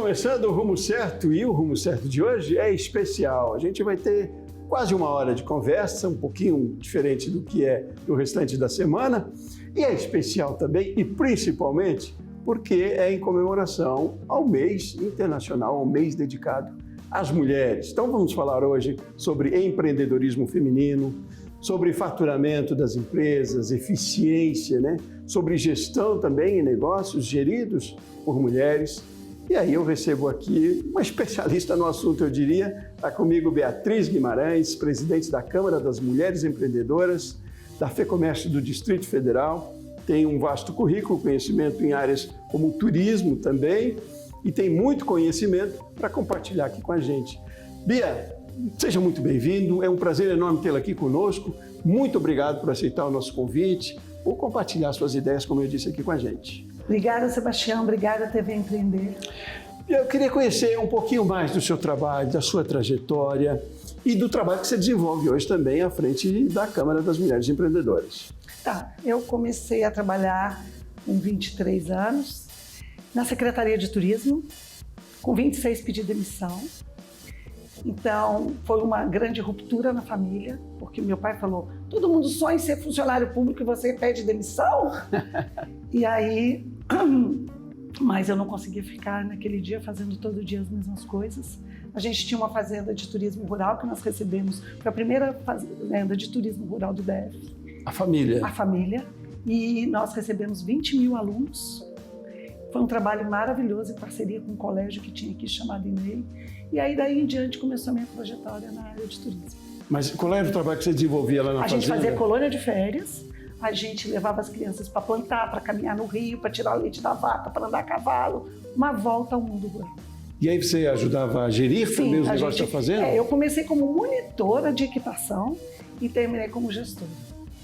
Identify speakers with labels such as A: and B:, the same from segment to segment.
A: começando o Rumo Certo e o Rumo Certo de hoje é especial. A gente vai ter quase uma hora de conversa, um pouquinho diferente do que é no restante da semana. E é especial também e principalmente porque é em comemoração ao mês internacional, ao mês dedicado às mulheres. Então vamos falar hoje sobre empreendedorismo feminino, sobre faturamento das empresas, eficiência, sobre gestão também em negócios geridos por mulheres. E aí eu recebo aqui uma especialista no assunto, eu diria. Está comigo Beatriz Guimarães, presidente da Câmara das Mulheres Empreendedoras, da FEComércio do Distrito Federal. Tem um vasto currículo, conhecimento em áreas como turismo também, e tem muito conhecimento para compartilhar aqui com a gente. Bia, seja muito bem-vindo, é um prazer enorme tê-la aqui conosco. Muito obrigado por aceitar o nosso convite, por compartilhar suas ideias, como eu disse, aqui com a gente.
B: Obrigada, Sebastião. Obrigada, TV Empreender.
A: Eu queria conhecer um pouquinho mais do seu trabalho, da sua trajetória e do trabalho que você desenvolve hoje também à frente da Câmara das Mulheres Empreendedoras.
B: Tá, eu comecei a trabalhar com 23 anos na Secretaria de Turismo, com 26 pedi demissão. Então, foi uma grande ruptura na família, porque meu pai falou, todo mundo sonha em ser funcionário público e você pede demissão? E aí, mas eu não conseguia ficar naquele dia fazendo todo dia as mesmas coisas. A gente tinha uma fazenda de turismo rural que nós recebemos, foi a primeira fazenda de turismo rural do DF.
A: A família?
B: A família. E nós recebemos 20 mil alunos. Foi um trabalho maravilhoso em parceria com um colégio que tinha aqui chamado IMEI. E aí, daí em diante, começou a minha trajetória na área de turismo.
A: Mas qual era o trabalho que você desenvolvia lá na fazenda?
B: A gente fazia colônia de férias, a gente levava as crianças para plantar, para caminhar no rio, para tirar o leite da vaca, para andar a cavalo, uma volta ao mundo rural.
A: E aí você ajudava a gerir também os negócios da fazenda?
B: Eu comecei como monitora de equitação e terminei como gestora.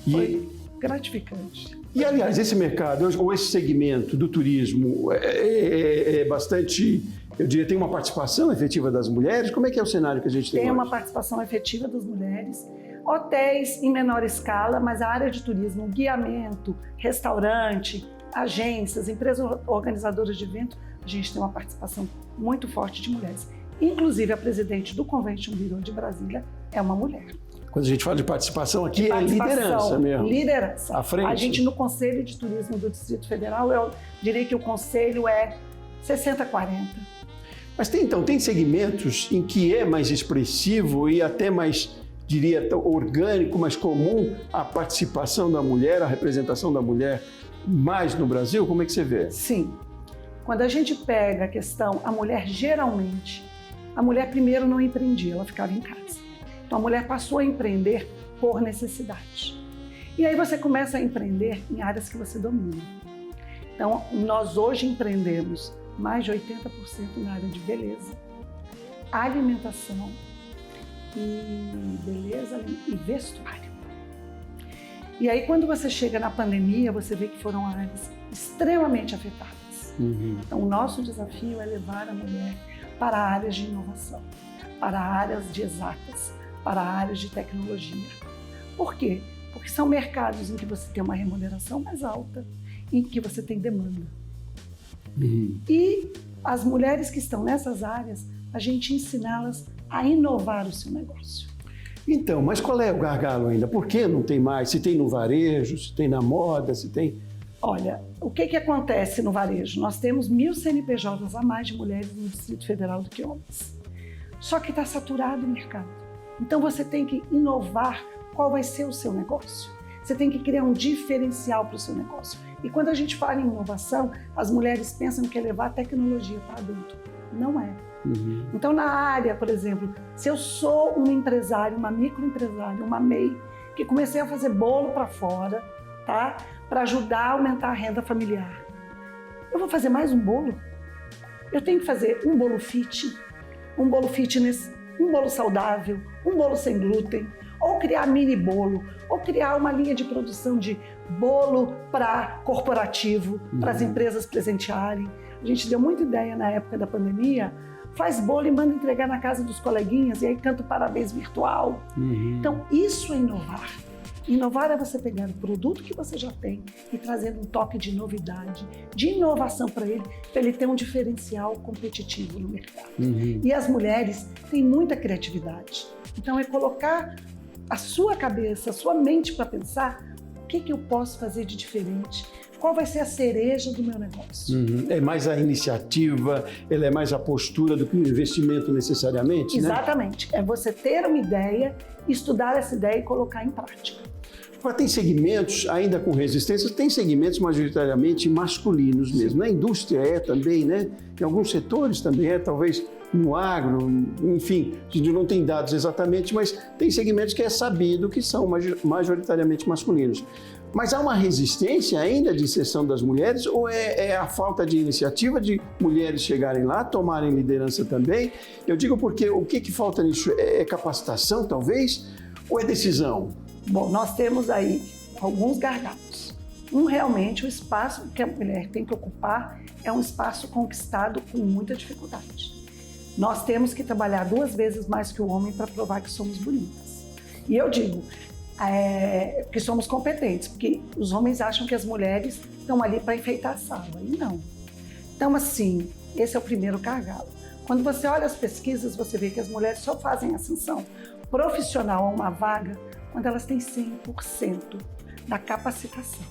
B: Foi gratificante.
A: E, aliás, esse mercado, ou esse segmento do turismo é bastante, eu diria, tem uma participação efetiva das mulheres? Como é que é o cenário que a gente tem hoje?
B: Tem uma participação efetiva das mulheres. Hotéis em menor escala, mas a área de turismo, guiamento, restaurante, agências, empresas organizadoras de evento, a gente tem uma participação muito forte de mulheres. Inclusive, a presidente do Convention Bureau de Brasília é uma mulher.
A: Quando a gente fala de participação aqui, é liderança mesmo.
B: Liderança.
A: À frente.
B: A gente, no Conselho de Turismo do Distrito Federal, eu diria que o conselho é 60-40.
A: Mas tem segmentos em que é mais expressivo e até mais, diria, orgânico, mais comum a participação da mulher, a representação da mulher mais no Brasil? Como é que você vê?
B: Sim. Quando a gente pega a questão, a mulher geralmente, a mulher primeiro não empreendia, ela ficava em casa. Então a mulher passou a empreender por necessidade. E aí você começa a empreender em áreas que você domina. Então nós hoje empreendemos mais de 80% na área de beleza, alimentação e vestuário. E aí quando você chega na pandemia, você vê que foram áreas extremamente afetadas. Então o nosso desafio é levar a mulher para áreas de inovação, para áreas de exatas, para áreas de tecnologia. Por quê? Porque são mercados em que você tem uma remuneração mais alta, em que você tem demanda. E as mulheres que estão nessas áreas, a gente ensina-las a inovar o seu negócio.
A: Então, mas qual é o gargalo ainda? Por que não tem mais? Se tem no varejo, se tem na moda, se tem...
B: Olha, o que acontece no varejo? Nós temos 1.000 CNPJs a mais de mulheres no Distrito Federal do que homens. Só que está saturado o mercado. Então você tem que inovar qual vai ser o seu negócio. Você tem que criar um diferencial para o seu negócio. E quando a gente fala em inovação, as mulheres pensam que é levar tecnologia para adulto. Não é. Então na área, por exemplo, se eu sou uma empresária, uma microempresária, uma MEI, que comecei a fazer bolo para fora, tá? Para ajudar a aumentar a renda familiar. Eu vou fazer mais um bolo? Eu tenho que fazer um bolo fit, um bolo fitness, um bolo saudável, um bolo sem glúten, ou criar mini bolo, ou criar uma linha de produção de bolo para corporativo, para as empresas presentearem. A gente deu muita ideia na época da pandemia, faz bolo e manda entregar na casa dos coleguinhas e aí canta o parabéns virtual. Então isso é inovar. Inovar é você pegar o produto que você já tem e trazer um toque de novidade, de inovação para ele ter um diferencial competitivo no mercado. E as mulheres têm muita criatividade. Então é colocar a sua cabeça, a sua mente para pensar o que eu posso fazer de diferente, qual vai ser a cereja do meu negócio.
A: É mais a iniciativa, ela é mais a postura do que o investimento necessariamente,
B: Exatamente.
A: né?
B: É você ter uma ideia, estudar essa ideia e colocar em prática.
A: Agora, tem segmentos, ainda com resistência, tem segmentos majoritariamente masculinos mesmo. Na indústria é também, né? Em alguns setores também é, talvez no agro, enfim, a gente não tem dados exatamente, mas tem segmentos que é sabido que são majoritariamente masculinos. Mas há uma resistência ainda de inserção das mulheres ou é a falta de iniciativa de mulheres chegarem lá, tomarem liderança também? Eu digo porque o que falta nisso? É capacitação, talvez? Ou é decisão?
B: Bom, nós temos aí alguns gargalos. Realmente, o espaço que a mulher tem que ocupar é um espaço conquistado com muita dificuldade. Nós temos que trabalhar 2 vezes mais que o homem para provar que somos bonitas. E eu digo que somos competentes, porque os homens acham que as mulheres estão ali para enfeitar a sala, e não. Então, assim, esse é o primeiro gargalo. Quando você olha as pesquisas, você vê que as mulheres só fazem ascensão profissional a uma vaga quando elas têm 100% da capacitação.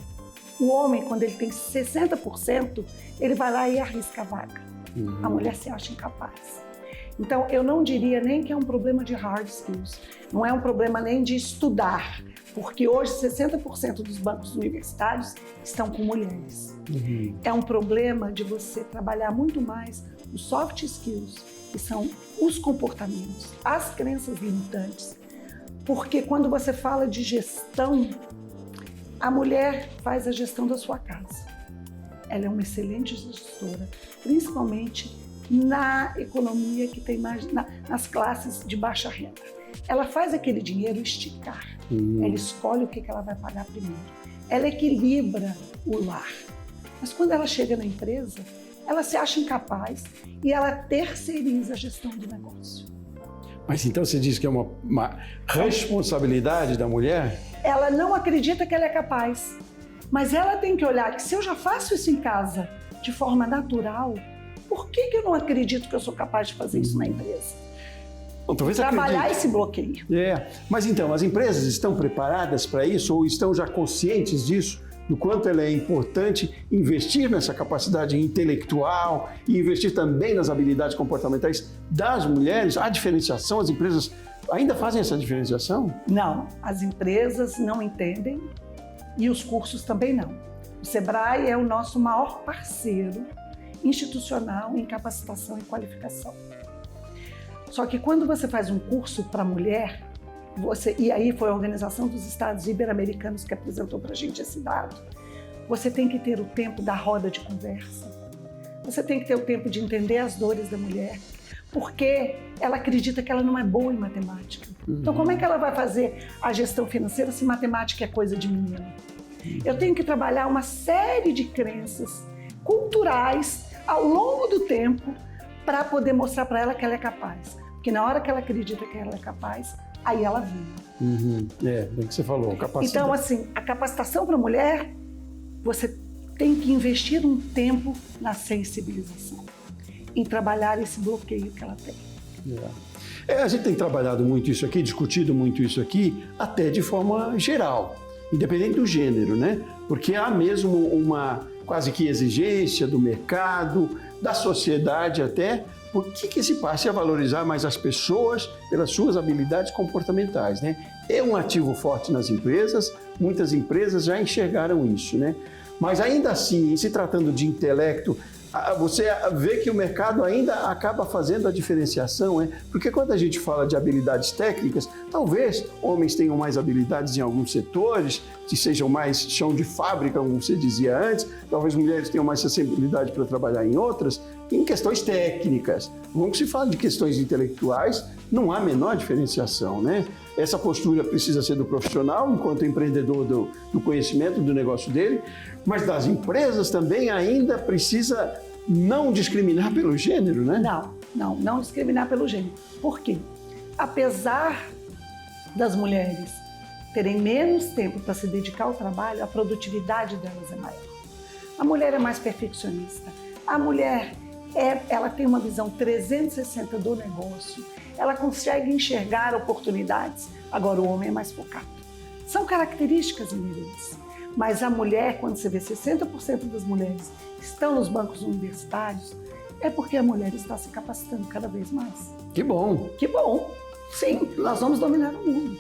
B: O homem, quando ele tem 60%, ele vai lá e arrisca a vaga. A mulher se acha incapaz. Então, eu não diria nem que é um problema de hard skills, não é um problema nem de estudar, porque hoje 60% dos bancos universitários estão com mulheres. É um problema de você trabalhar muito mais os soft skills, que são os comportamentos, as crenças limitantes, porque quando você fala de gestão, a mulher faz a gestão da sua casa. Ela é uma excelente gestora, principalmente na economia que tem mais, nas classes de baixa renda. Ela faz aquele dinheiro esticar. Ela escolhe o que ela vai pagar primeiro. Ela equilibra o lar. Mas quando ela chega na empresa, ela se acha incapaz e ela terceiriza a gestão do negócio.
A: Mas então você diz que é uma responsabilidade da mulher?
B: Ela não acredita que ela é capaz, mas ela tem que olhar que se eu já faço isso em casa de forma natural, por que eu não acredito que eu sou capaz de fazer isso na empresa?
A: Bom, talvez
B: trabalhar esse bloqueio.
A: Mas então, as empresas estão preparadas para isso ou estão já conscientes disso? Do quanto ela é importante investir nessa capacidade intelectual e investir também nas habilidades comportamentais das mulheres? Há diferenciação? As empresas ainda fazem essa diferenciação?
B: Não, as empresas não entendem e os cursos também não. O Sebrae é o nosso maior parceiro institucional em capacitação e qualificação. Só que quando você faz um curso para mulher, e aí foi a Organização dos Estados Ibero-Americanos que apresentou para a gente esse dado, você tem que ter o tempo da roda de conversa, você tem que ter o tempo de entender as dores da mulher, porque ela acredita que ela não é boa em matemática. Então, como é que ela vai fazer a gestão financeira se matemática é coisa de menino? Eu tenho que trabalhar uma série de crenças culturais ao longo do tempo para poder mostrar para ela que ela é capaz. Porque na hora que ela acredita que ela é capaz, aí ela vem.
A: Bem que você falou, capacidade.
B: Então, assim, a capacitação para a mulher, você tem que investir um tempo na sensibilização, em trabalhar esse bloqueio que ela tem.
A: A gente tem trabalhado muito isso aqui, discutido muito isso aqui, até de forma geral, independente do gênero, né? Porque há mesmo uma quase que exigência do mercado, da sociedade até, por que se passe a valorizar mais as pessoas pelas suas habilidades comportamentais, né? É um ativo forte nas empresas, muitas empresas já enxergaram isso, né? Mas ainda assim, em se tratando de intelecto, você vê que o mercado ainda acaba fazendo a diferenciação, porque quando a gente fala de habilidades técnicas, talvez homens tenham mais habilidades em alguns setores, que sejam mais chão de fábrica, como você dizia antes, talvez mulheres tenham mais sensibilidade para trabalhar em outras, em questões técnicas. Quando se fala de questões intelectuais, não há a menor diferenciação, né? Essa postura precisa ser do profissional, enquanto empreendedor do conhecimento do negócio dele, mas das empresas também ainda precisa não discriminar pelo gênero, né?
B: Não discriminar pelo gênero. Por quê? Apesar das mulheres terem menos tempo para se dedicar ao trabalho, a produtividade delas é maior. A mulher é mais perfeccionista. A mulher, ela tem uma visão 360 do negócio. Ela consegue enxergar oportunidades. Agora, o homem é mais focado. São características inerentes. Mas a mulher, quando você vê 60% das mulheres estão nos bancos universitários, é porque a mulher está se capacitando cada vez mais.
A: Que bom!
B: Que bom! Sim, nós vamos dominar o mundo.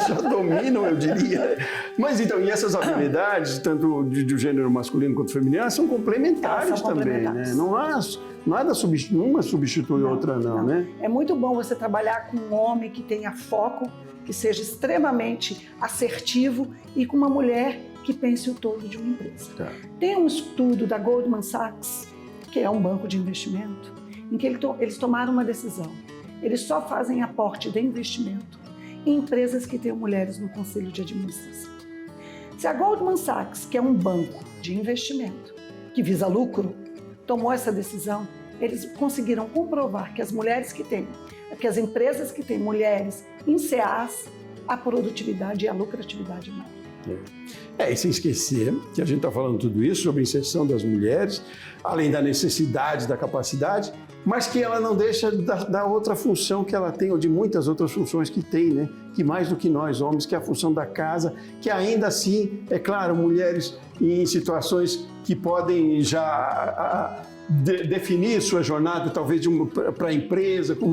A: Já dominam, eu diria. Mas então, e essas habilidades, tanto do gênero masculino quanto feminino, elas são complementares também, né? Não há nada uma substitui a outra, não, né?
B: É muito bom você trabalhar com um homem que tenha foco, que seja extremamente assertivo, e com uma mulher que pense o todo de uma empresa.
A: Tá.
B: Tem um estudo da Goldman Sachs, que é um banco de investimento, em que eles tomaram uma decisão. Eles só fazem aporte de investimento em empresas que tenham mulheres no conselho de administração. Se a Goldman Sachs, que é um banco de investimento que visa lucro, tomou essa decisão, eles conseguiram comprovar que as empresas que têm mulheres em CAs, a produtividade e a lucratividade é maior.
A: E sem esquecer que a gente está falando tudo isso sobre a inserção das mulheres, além da necessidade, da capacidade, mas que ela não deixa da outra função que ela tem, ou de muitas outras funções que tem, né? Que mais do que nós homens, que é a função da casa, que ainda assim, é claro, mulheres em situações que podem já definir sua jornada, talvez para a empresa, com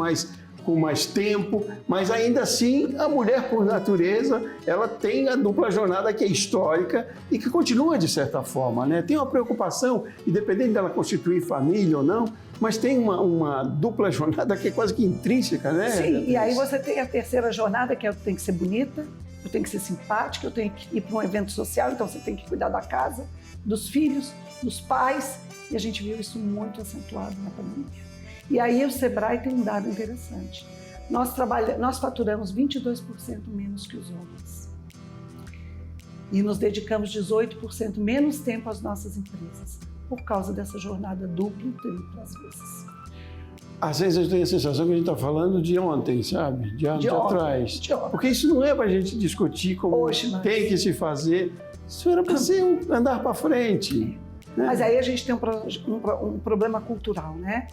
A: mais tempo, mas ainda assim a mulher, por natureza, ela tem a dupla jornada que é histórica e que continua de certa forma, né? Tem uma preocupação, independente dela constituir família ou não, mas tem uma dupla jornada que é quase que intrínseca, né?
B: Sim, e aí você tem a terceira jornada, que é eu tenho que ser bonita, eu tenho que ser simpática, eu tenho que ir para um evento social, então você tem que cuidar da casa, dos filhos, dos pais, e a gente viu isso muito acentuado na pandemia. E aí o Sebrae tem um dado interessante. Nós faturamos 22% menos que os homens. E nos dedicamos 18% menos tempo às nossas empresas, por causa dessa jornada dupla e tripla às vezes.
A: Às vezes eu tenho a sensação que a gente está falando de ontem, sabe? De anos atrás.
B: De ontem.
A: Porque isso não é para a gente discutir como
B: Hoje,
A: tem que se fazer. Isso era para ser andar para frente. Né?
B: Mas aí a gente tem um problema cultural, né?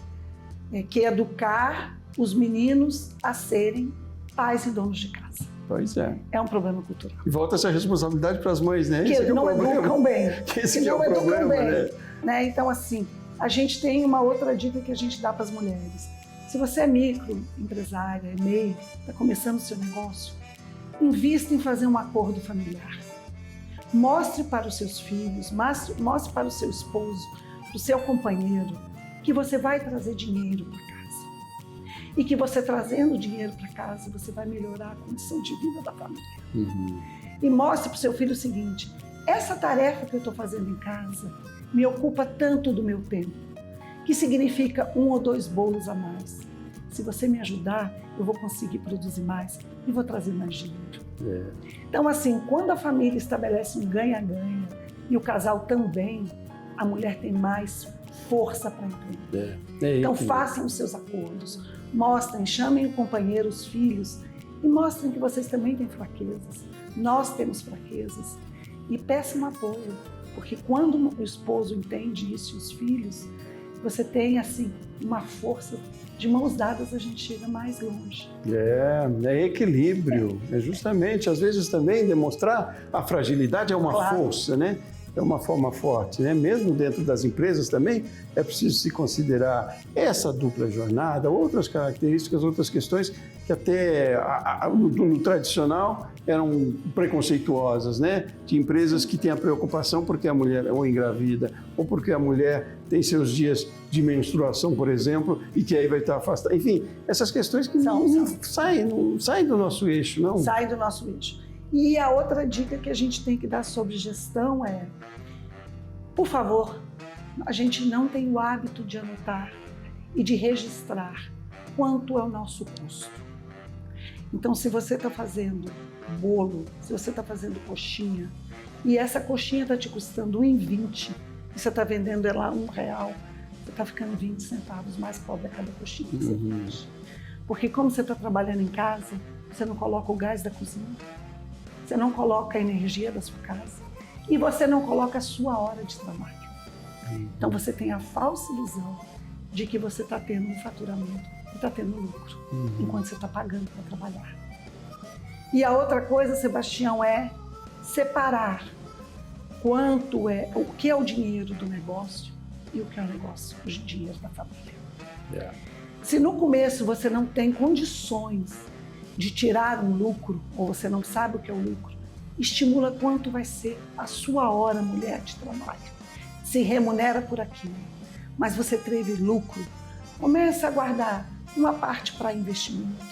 B: Que é educar os meninos a serem pais e donos de casa.
A: Pois é.
B: É um problema cultural.
A: E volta essa responsabilidade para as mães, né?
B: Que não educam bem.
A: Esse que é o problema,
B: né? Então, assim, a gente tem uma outra dica que a gente dá para as mulheres. Se você é microempresária, MEI, está começando o seu negócio, invista em fazer um acordo familiar. Mostre para os seus filhos, mostre para o seu esposo, para o seu companheiro, que você vai trazer dinheiro para casa. E que você trazendo dinheiro para casa, você vai melhorar a condição de vida da família.
A: Uhum.
B: E mostre para o seu filho o seguinte: essa tarefa que eu estou fazendo em casa me ocupa tanto do meu tempo, que significa 1 ou 2 bolos a mais. Se você me ajudar, eu vou conseguir produzir mais e vou trazer mais dinheiro. Então, assim, quando a família estabelece um ganha-ganha e o casal também, a mulher tem mais força para empreender. Então, façam os seus acordos, mostrem, chamem o companheiro, os filhos, e mostrem que vocês também têm fraquezas. Nós temos fraquezas. E peçam apoio, porque quando o esposo entende isso e os filhos, você tem, assim, uma força. De mãos dadas a gente chega mais longe.
A: É equilíbrio. É justamente, às vezes também demonstrar a fragilidade é uma força, né? É uma forma forte, né? Mesmo dentro das empresas também é preciso se considerar essa dupla jornada, outras características, outras questões que até no tradicional eram preconceituosas, né? De empresas que têm a preocupação porque a mulher ou engravida ou porque a mulher tem seus dias de menstruação, por exemplo, e que aí vai estar afastada. Enfim, essas questões que não saem do nosso eixo, não?
B: Saem do nosso eixo. E a outra dica que a gente tem que dar sobre gestão é, por favor, a gente não tem o hábito de anotar e de registrar quanto é o nosso custo. Então, se você está fazendo bolo, se você está fazendo coxinha, e essa coxinha está te custando R$1,20, e você está vendendo ela a R$1, você está ficando 20 centavos mais pobre a cada coxinha que você faz. Porque como você está trabalhando em casa, você não coloca o gás da cozinha. você não coloca a energia da sua casa e você não coloca a sua hora de trabalho. Então você tem a falsa ilusão de que você está tendo um faturamento e está tendo lucro, enquanto você está pagando para trabalhar. E a outra coisa, Sebastião, é separar o que é o dinheiro do negócio e o que é o negócio, o dinheiro da família. Se no começo você não tem condições de tirar um lucro, ou você não sabe o que é o lucro, estimula quanto vai ser a sua hora, mulher, de trabalho. Se remunera por aquilo, mas você teve lucro, começa a guardar uma parte para investimento,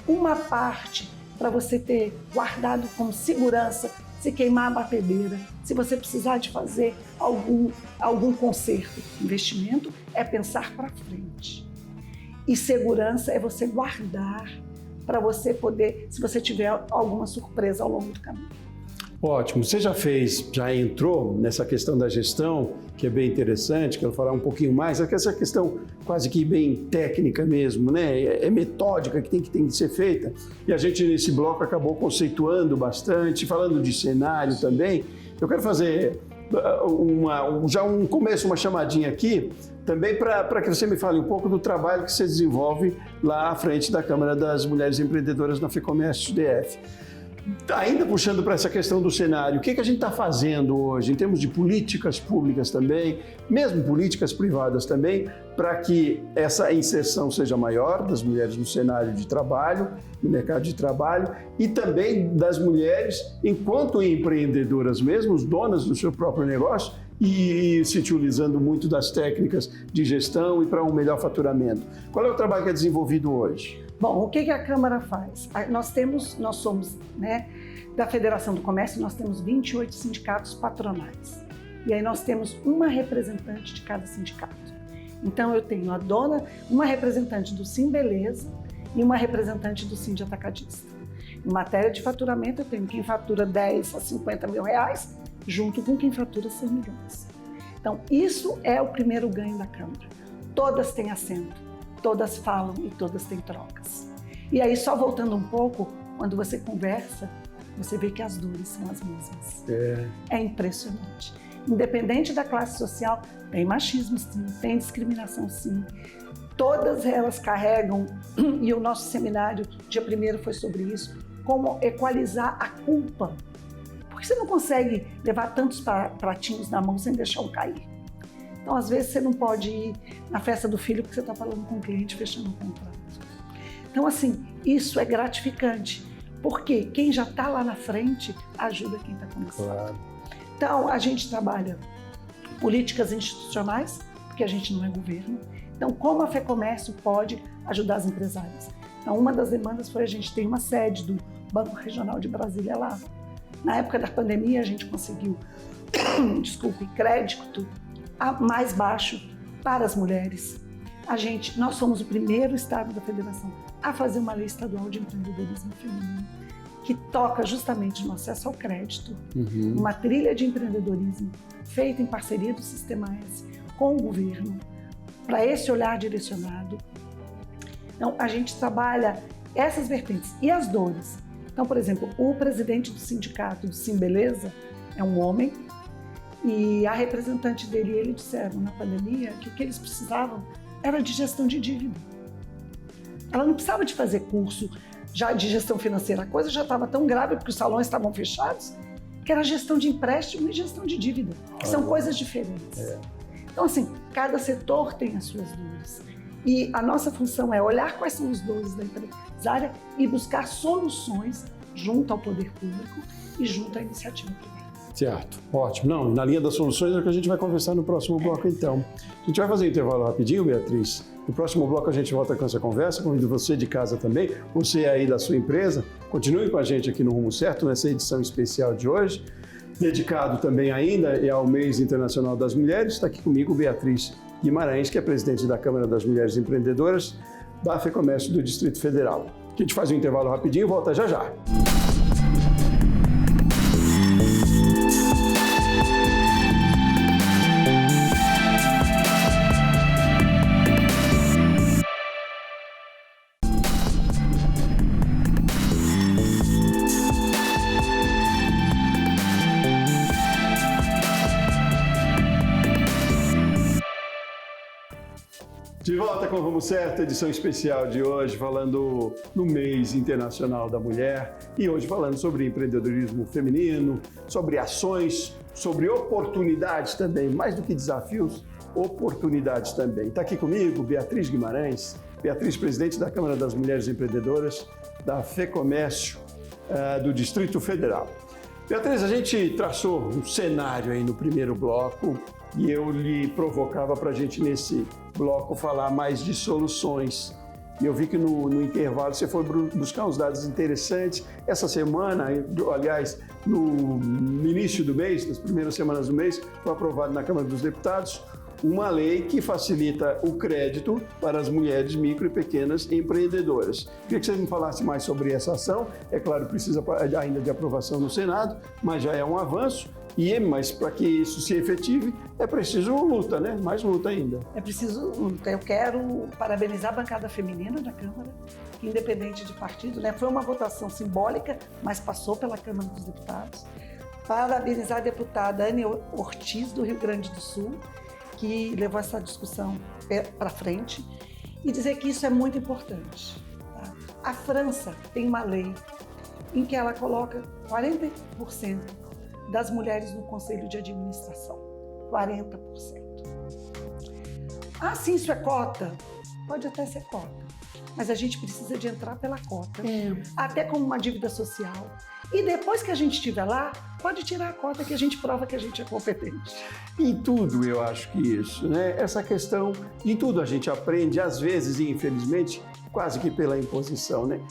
B: uma parte para você ter guardado como segurança, se queimar a batedeira, se você precisar de fazer algum conserto. Investimento é pensar para frente. E segurança é você guardar para você poder, se você tiver alguma surpresa ao longo do caminho.
A: Ótimo. Você já entrou nessa questão da gestão, que é bem interessante, quero falar um pouquinho mais, essa questão quase que bem técnica mesmo, né? É metódica que tem que ser feita. E a gente nesse bloco acabou conceituando bastante, falando de cenário também. Eu quero fazer um começo, uma chamadinha aqui, também para que você me fale um pouco do trabalho que você desenvolve lá à frente da Câmara das Mulheres Empreendedoras na FEComércio DF. Ainda puxando para essa questão do cenário, o que a gente está fazendo hoje em termos de políticas públicas também, mesmo políticas privadas também, para que essa inserção seja maior das mulheres no cenário de trabalho, no mercado de trabalho, e também das mulheres enquanto empreendedoras mesmo, donas do seu próprio negócio, e se utilizando muito das técnicas de gestão e para um melhor faturamento. Qual é o trabalho que é desenvolvido hoje?
B: Bom, o que a Câmara faz? Nós somos, né, da Federação do Comércio, nós temos 28 sindicatos patronais. E aí nós temos uma representante de cada sindicato. Então eu tenho uma representante do Sim Beleza e uma representante do Sim de Atacadista. Em matéria de faturamento, eu tenho quem fatura 10 a 50 mil reais, junto com quem fatura 100 milhões. Então, isso é o primeiro ganho da Câmara. Todas têm assento, todas falam e todas têm trocas. E aí, só voltando um pouco, quando você conversa, você vê que as dores são as mesmas. É impressionante. Independente da classe social, tem machismo sim, tem discriminação sim. Todas elas carregam, e o nosso seminário, dia 1º, foi sobre isso, como equalizar a culpa. Porque você não consegue levar tantos pratinhos na mão sem deixar um cair. Então, às vezes, você não pode ir na festa do filho porque você está falando com o cliente, fechando um contrato. Então, assim, isso é gratificante, porque quem já está lá na frente ajuda quem está começando.
A: Claro.
B: Então, a gente trabalha políticas institucionais, porque a gente não é governo. Então, como a FEComércio pode ajudar as empresárias? Então, uma das demandas foi a gente ter uma sede do Banco Regional de Brasília lá. Na época da pandemia, a gente conseguiu, crédito mais baixo para as mulheres. Nós somos o primeiro estado da federação a fazer uma lei estadual de empreendedorismo feminino, que toca justamente no acesso ao crédito, uma trilha de empreendedorismo feita em parceria do Sistema S com o governo, para esse olhar direcionado. Então, a gente trabalha essas vertentes e as dores. Então, por exemplo, o presidente do sindicato do Sim Beleza é um homem e a representante dele e ele disseram na pandemia que o que eles precisavam era de gestão de dívida. Ela não precisava de fazer curso já de gestão financeira, a coisa já estava tão grave porque os salões estavam fechados, que era gestão de empréstimo e gestão de dívida, que são coisas diferentes. Então, assim, cada setor tem as suas dores. E a nossa função é olhar quais são os dores da empresária e buscar soluções junto ao poder público e junto à iniciativa privada.
A: Certo, ótimo. Não, na linha das soluções é o que a gente vai conversar no próximo bloco, então. A gente vai fazer um intervalo rapidinho, Beatriz. No próximo bloco a gente volta com essa conversa. Convido você de casa também, você aí da sua empresa, continue com a gente aqui no Rumo Certo, nessa edição especial de hoje, dedicado também ainda ao Mês Internacional das Mulheres. Está aqui comigo Beatriz Guimarães, que é presidente da Câmara das Mulheres Empreendedoras da FEComércio do Distrito Federal. A gente faz um intervalo rapidinho e volta já já. volta com o Rumo Certo, edição especial de hoje, falando no mês internacional da mulher e hoje falando sobre empreendedorismo feminino, sobre ações, sobre oportunidades também, mais do que desafios, oportunidades também. Está aqui comigo Beatriz Guimarães, Beatriz, presidente da Câmara das Mulheres Empreendedoras da FEComércio do Distrito Federal. Beatriz, a gente traçou um cenário aí no primeiro bloco e eu lhe provocava para a gente, nesse bloco, falar mais de soluções. E eu vi que no intervalo você foi buscar uns dados interessantes. Essa semana, aliás, no início do mês, nas primeiras semanas do mês, foi aprovado na Câmara dos Deputados uma lei que facilita o crédito para as mulheres micro e pequenas empreendedoras. Queria que você me falasse mais sobre essa ação. É claro, precisa ainda de aprovação no Senado, mas já é um avanço. Mas para que isso se efetive, é preciso luta, né? Mais luta ainda.
B: É preciso luta. Eu quero parabenizar a bancada feminina da Câmara, que independente de partido, né? Foi uma votação simbólica, mas passou pela Câmara dos Deputados. Parabenizar a deputada Anne Ortiz, do Rio Grande do Sul, que levou essa discussão para frente, e dizer que isso é muito importante. Tá? A França tem uma lei em que ela coloca 40% das mulheres no conselho de administração. 40%. Ah, sim, isso é cota? Pode até ser cota, mas a gente precisa de entrar pela cota, até como uma dívida social. E depois que a gente estiver lá, pode tirar a cota que a gente prova que a gente é competente.
A: Em tudo eu acho que isso, né? Essa questão, em tudo a gente aprende, às vezes, e infelizmente, quase que pela imposição, né?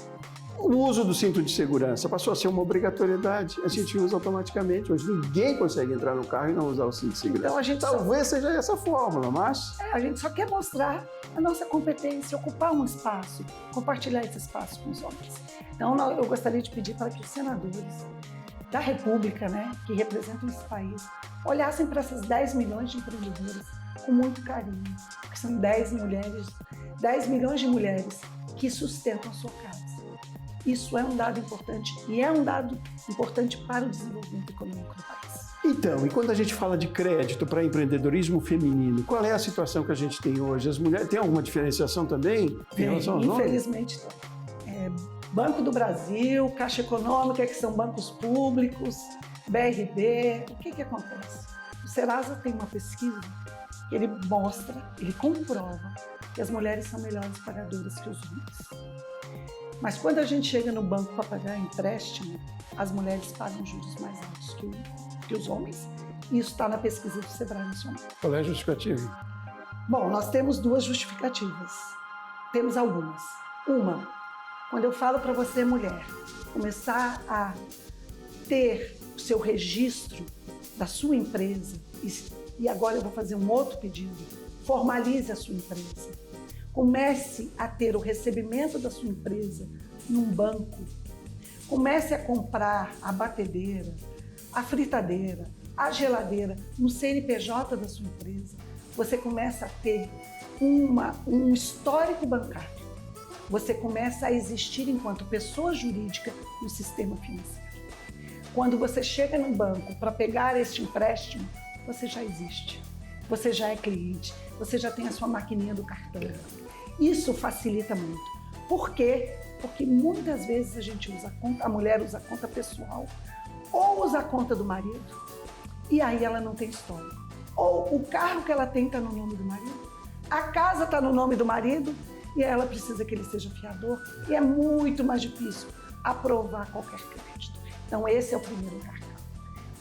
A: O uso do cinto de segurança passou a ser uma obrigatoriedade. A gente usa automaticamente. Hoje ninguém consegue entrar no carro e não usar o cinto de segurança.
B: Então,
A: talvez seja essa a fórmula, mas...
B: a gente só quer mostrar a nossa competência, ocupar um espaço, compartilhar esse espaço com os homens. Então, eu gostaria de pedir para que os senadores da República, né, que representam esse país, olhassem para essas 10 milhões de empreendedoras com muito carinho, porque são 10 milhões de mulheres que sustentam a sua casa. Isso é um dado importante e é um dado importante para o desenvolvimento econômico do país.
A: Então, e quando a gente fala de crédito para empreendedorismo feminino, qual é a situação que a gente tem hoje? As mulheres têm alguma diferenciação também em relação aos homens?
B: Infelizmente, Banco do Brasil, Caixa Econômica, que são bancos públicos, BRB, o que acontece? O Serasa tem uma pesquisa que ele mostra, ele comprova que as mulheres são melhores pagadoras que os homens. Mas quando a gente chega no banco para pagar empréstimo, as mulheres pagam juros mais altos que os homens. Isso está na pesquisa do Sebrae Nacional.
A: Qual é a justificativa?
B: Bom, nós temos duas justificativas. Temos algumas. Uma, quando eu falo para você, mulher, começar a ter o seu registro da sua empresa, e agora eu vou fazer um outro pedido, formalize a sua empresa. Comece a ter o recebimento da sua empresa num banco. Comece a comprar a batedeira, a fritadeira, a geladeira no CNPJ da sua empresa. Você começa a ter um histórico bancário. Você começa a existir enquanto pessoa jurídica no sistema financeiro. Quando você chega num banco para pegar este empréstimo, você já existe. Você já é cliente, você já tem a sua maquininha do cartão. Isso facilita muito. Por quê? Porque muitas vezes a mulher usa a conta pessoal ou usa a conta do marido e aí ela não tem história. Ou o carro que ela tem está no nome do marido, a casa está no nome do marido e ela precisa que ele seja fiador e é muito mais difícil aprovar qualquer crédito. Então esse é o primeiro cartão.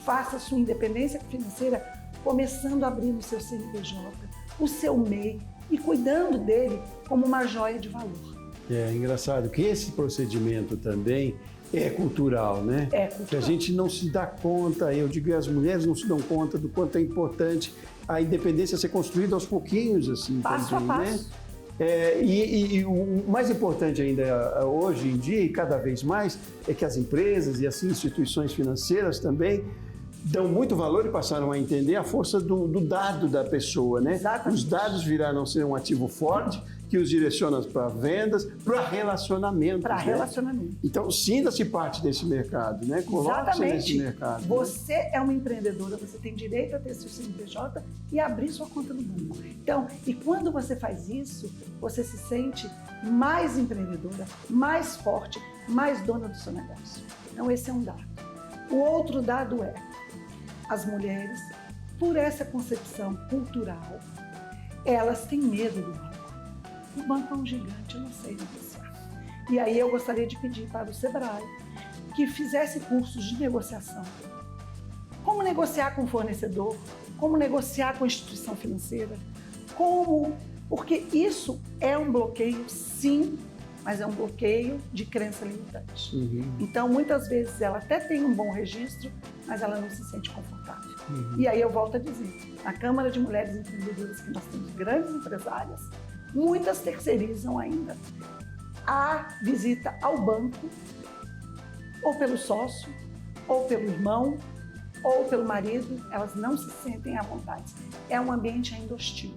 B: Faça a sua independência financeira começando a abrir no seu CNPJ, o seu MEI, e cuidando dele como uma joia de valor.
A: É engraçado que esse procedimento também é cultural, né?
B: É cultural. Que
A: a gente não se dá conta, eu digo, as mulheres não se dão conta do quanto é importante a independência ser construída aos pouquinhos, assim,
B: passo
A: também,
B: a passo.
A: Né? E o mais importante ainda hoje em dia, e cada vez mais, é que as empresas e as instituições financeiras também dão muito valor e passaram a entender a força do dado da pessoa, né?
B: Exatamente.
A: Os dados viraram ser um ativo forte que os direciona para vendas, para relacionamento.
B: Para relacionamento.
A: Então, sinta-se parte desse mercado, né? Coloque-se nesse mercado.
B: Você é uma empreendedora, você tem direito a ter seu CNPJ e abrir sua conta no banco. Então, e quando você faz isso, você se sente mais empreendedora, mais forte, mais dona do seu negócio. Então, esse é um dado. O outro dado é, as mulheres, por essa concepção cultural, elas têm medo do banco. O banco é um gigante, eu não sei negociar. E aí eu gostaria de pedir para o Sebrae que fizesse cursos de negociação. Como negociar com o fornecedor, como negociar com a instituição financeira, porque isso é um bloqueio, sim, mas é um bloqueio de crença limitante. Então, muitas vezes, ela até tem um bom registro, mas ela não se sente confortável. E aí eu volto a dizer, na Câmara de Mulheres Empreendedoras, que nós temos grandes empresárias, muitas terceirizam ainda a visita ao banco, ou pelo sócio, ou pelo irmão, ou pelo marido, elas não se sentem à vontade. É um ambiente ainda hostil.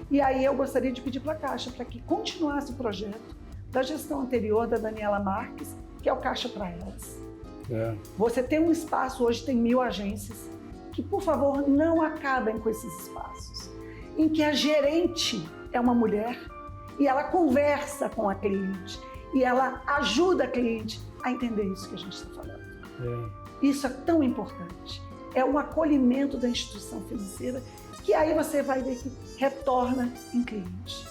B: E aí eu gostaria de pedir para a Caixa para que continuasse o projeto da gestão anterior da Daniela Marques, que é o Caixa para Elas. Você tem um espaço, hoje tem 1000 agências, que, por favor, não acabem com esses espaços, em que a gerente é uma mulher e ela conversa com a cliente e ela ajuda a cliente a entender isso que a gente está falando. Isso é tão importante. É um acolhimento da instituição financeira que aí você vai ver que retorna em cliente.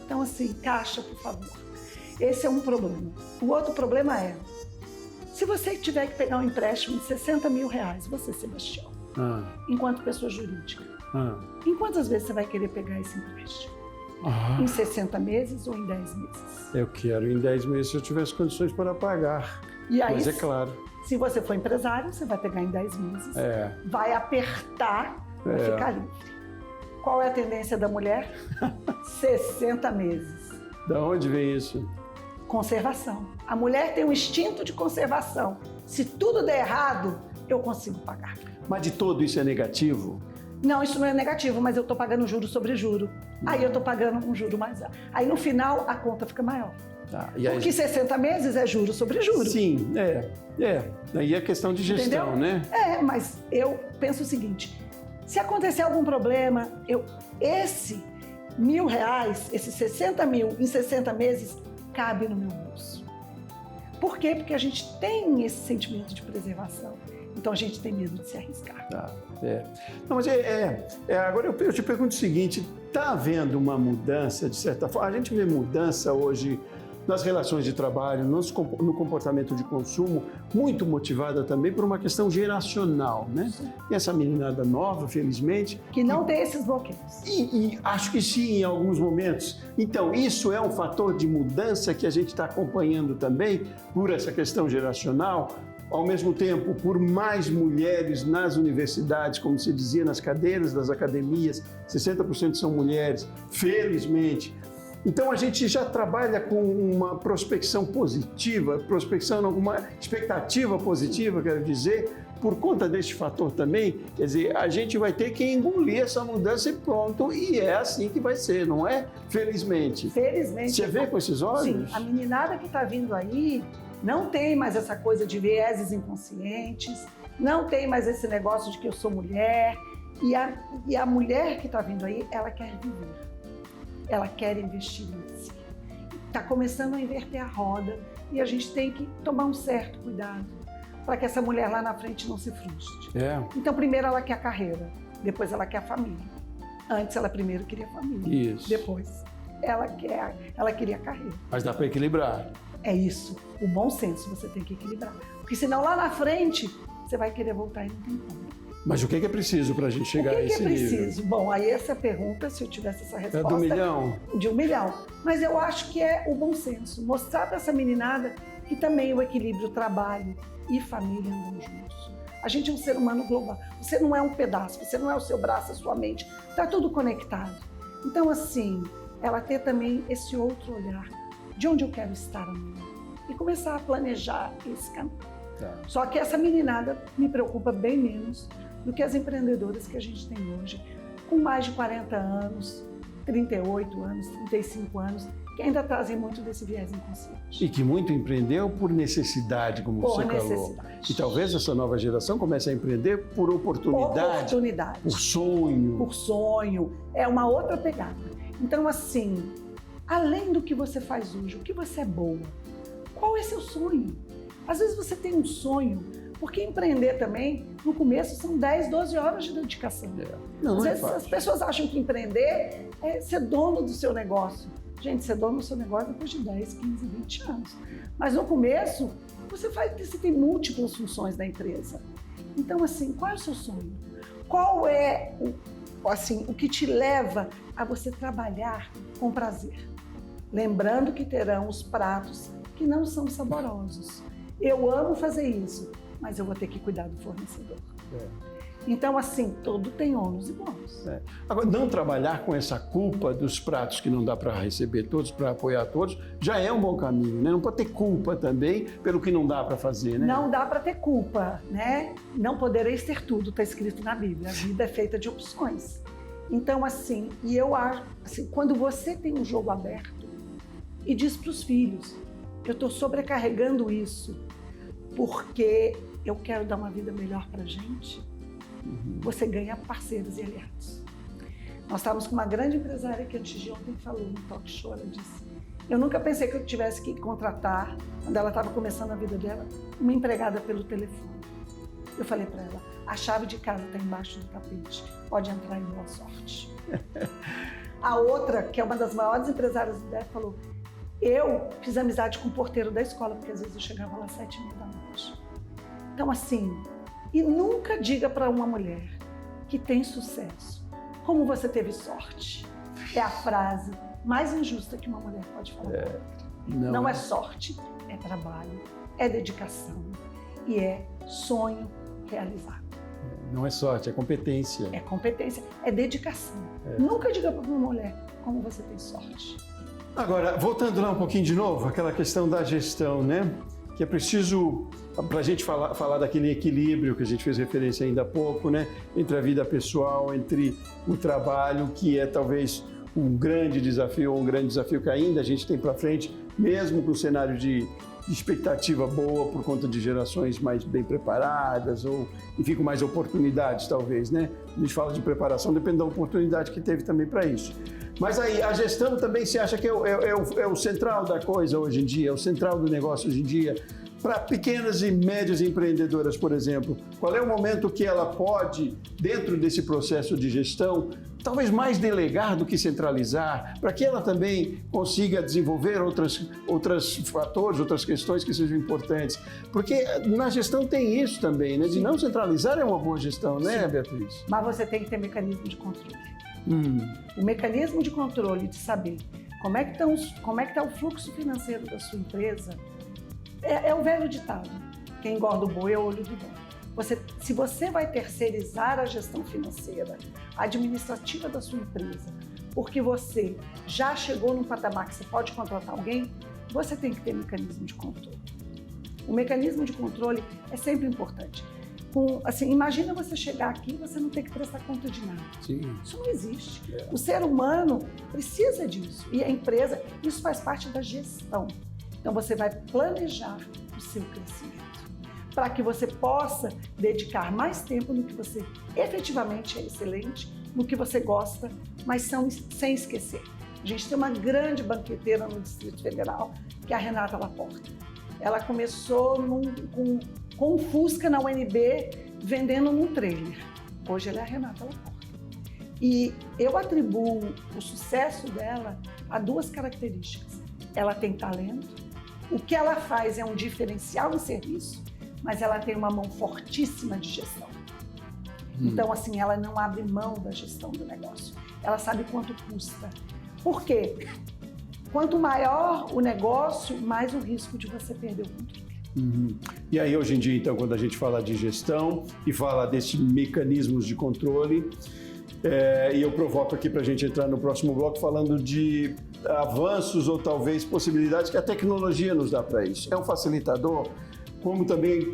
B: Então, assim, Caixa, por favor. Esse é um problema. O outro problema é, se você tiver que pegar um empréstimo de 60 mil reais, você, Sebastião, enquanto pessoa jurídica, em quantas vezes você vai querer pegar esse empréstimo? Em 60 meses ou em 10 meses?
A: Eu quero em 10 meses se eu tivesse condições para pagar.
B: E aí,
A: mas é claro.
B: Se você for empresário, você vai pegar em 10 meses, vai apertar para ficar livre. Qual é a tendência da mulher? 60 meses.
A: Da onde vem isso?
B: Conservação. A mulher tem um instinto de conservação. Se tudo der errado, eu consigo pagar.
A: Mas de todo isso é negativo?
B: Não, isso não é negativo, mas eu estou pagando juro sobre juro. Aí eu estou pagando um juro mais alto. Aí no final a conta fica maior.
A: E aí...
B: Porque 60 meses é juro sobre juro.
A: Sim, Aí é questão de gestão,
B: entendeu?
A: né?
B: Mas eu penso o seguinte, se acontecer algum problema, esse R$1.000, esses 60 mil em 60 meses, cabe no meu bolso. Por quê? Porque a gente tem esse sentimento de preservação. Então a gente tem medo de se arriscar.
A: Não, mas agora eu te pergunto o seguinte, está havendo uma mudança, de certa forma? A gente vê mudança hoje nas relações de trabalho, no comportamento de consumo, muito motivada também por uma questão geracional, né? E essa meninada nova, felizmente...
B: Que não tem esses bloqueios.
A: E acho que sim, em alguns momentos. Então, isso é um fator de mudança que a gente está acompanhando também por essa questão geracional, ao mesmo tempo, por mais mulheres nas universidades, como se dizia, nas cadeiras das academias, 60% são mulheres, felizmente. Então, a gente já trabalha com uma prospecção positiva, uma expectativa positiva, quero dizer, por conta deste fator também. Quer dizer, a gente vai ter que engolir essa mudança e pronto, e é assim que vai ser, não é? Felizmente.
B: Felizmente.
A: Você vê com esses olhos?
B: Sim, a meninada que está vindo aí não tem mais essa coisa de vieses inconscientes, não tem mais esse negócio de que eu sou mulher. E a mulher que está vindo aí, ela quer viver. Ela quer investir em si. Está começando a inverter a roda e a gente tem que tomar um certo cuidado para que essa mulher lá na frente não se frustre. Então, primeiro ela quer a carreira, depois ela quer a família. Antes, ela primeiro queria a família.
A: Isso.
B: Depois, ela queria a carreira.
A: Mas dá para equilibrar.
B: É isso. O bom senso você tem que equilibrar. Porque senão lá na frente, você vai querer voltar e não tem como.
A: Mas o que é preciso para a gente chegar a esse nível? O que é preciso?
B: Bom, aí essa pergunta, se eu tivesse essa resposta...
A: É do milhão?
B: De 1 milhão. Mas eu acho que é o bom senso. Mostrar para essa meninada que também o equilíbrio, trabalho e família andam juntos. A gente é um ser humano global. Você não é um pedaço, você não é o seu braço, a sua mente. Está tudo conectado. Então, assim, ela ter também esse outro olhar. De onde eu quero estar amanhã? E começar a planejar esse caminho. Só que essa meninada me preocupa bem menos do que as empreendedoras que a gente tem hoje, com mais de 40 anos, 38 anos, 35 anos, que ainda trazem muito desse viés inconsciente.
A: E que muito empreendeu por necessidade, como você falou. E talvez essa nova geração comece a empreender por oportunidade. Por sonho.
B: Por sonho. É uma outra pegada. Então, assim, além do que você faz hoje, o que você é boa, qual é seu sonho? Às vezes você tem um sonho, porque empreender também, no começo, são 10, 12 horas de dedicação. Às vezes as pessoas acham que empreender é ser dono do seu negócio. Gente, ser dono do seu negócio depois de 10, 15, 20 anos. Mas no começo, você tem múltiplas funções da empresa. Então, assim, qual é o seu sonho? Qual é o que te leva a você trabalhar com prazer? Lembrando que terão os pratos que não são saborosos. Eu amo fazer isso, mas eu vou ter que cuidar do fornecedor. Então, assim, tudo tem ônus e bônus.
A: Agora, não trabalhar com essa culpa dos pratos que não dá para receber todos, para apoiar todos, já é um bom caminho, né? Não pode ter culpa também pelo que não dá para fazer, né?
B: Não dá para ter culpa, né? Não podereis ter tudo, está escrito na Bíblia. A vida é feita de opções. Então, assim, e eu acho, assim, quando você tem um jogo aberto e diz para os filhos, eu estou sobrecarregando isso porque eu quero dar uma vida melhor para a gente, você ganha parceiros e aliados. Nós estávamos com uma grande empresária que antes de ontem falou no talk show, ela disse, eu nunca pensei que eu tivesse que contratar, quando ela estava começando a vida dela, uma empregada pelo telefone. Eu falei para ela, a chave de casa está embaixo do tapete, pode entrar em boa sorte. A outra, que é uma das maiores empresárias do DF, falou, eu fiz amizade com o porteiro da escola, porque às vezes eu chegava lá às 7h30 da noite. Então, assim, e nunca diga para uma mulher que tem sucesso, como você teve sorte. É a frase mais injusta que uma mulher pode falar. Não é sorte, é trabalho, é dedicação e é sonho realizado.
A: Não é sorte, é competência.
B: É competência, é dedicação. Nunca diga para uma mulher como você tem sorte.
A: Agora, voltando lá um pouquinho de novo, aquela questão da gestão, né? Que é preciso, para a gente falar daquele equilíbrio que a gente fez referência ainda há pouco, né? Entre a vida pessoal, entre o trabalho, que é talvez um grande desafio que ainda a gente tem para frente, mesmo com o cenário de expectativa boa por conta de gerações mais bem preparadas ou, enfim, com mais oportunidades, talvez, né? A gente fala de preparação, depende da oportunidade que teve também para isso. Mas aí, a gestão também se acha que é o central da coisa hoje em dia, é o central do negócio hoje em dia. Para pequenas e médias empreendedoras, por exemplo, qual é o momento que ela pode, dentro desse processo de gestão, talvez mais delegar do que centralizar, para que ela também consiga desenvolver outros fatores, outras questões que sejam importantes? Porque na gestão tem isso também, né? De não centralizar é uma boa gestão, né, Beatriz?
B: Mas você tem que ter mecanismo de controle. O mecanismo de controle de saber como é que está o fluxo financeiro da sua empresa é o velho ditado. Quem engorda o boi é o olho do dono. Se você vai terceirizar a gestão financeira, administrativa da sua empresa, porque você já chegou num patamar que você pode contratar alguém, você tem que ter mecanismo de controle. O mecanismo de controle é sempre importante. Imagina você chegar aqui e você não ter que prestar conta de nada.
A: Sim.
B: Isso não existe. O ser humano precisa disso. E a empresa, isso faz parte da gestão. Então você vai planejar o seu crescimento para que você possa dedicar mais tempo no que você efetivamente é excelente, no que você gosta, mas sem esquecer. A gente tem uma grande banqueteira no Distrito Federal, que é a Renata Laporta. Ela começou com um Fusca na UNB, vendendo num trailer. Hoje ela é a Renata Laporta. E eu atribuo o sucesso dela a duas características. Ela tem talento, o que ela faz é um diferencial em serviço, mas ela tem uma mão fortíssima de gestão. Então, assim, ela não abre mão da gestão do negócio. Ela sabe quanto custa. Por quê? Quanto maior o negócio, mais o risco de você perder o controle.
A: E aí, hoje em dia, então, quando a gente fala de gestão e fala desses mecanismos de controle, e eu provoco aqui para a gente entrar no próximo bloco falando de avanços ou talvez possibilidades que a tecnologia nos dá para isso. É um facilitador? como também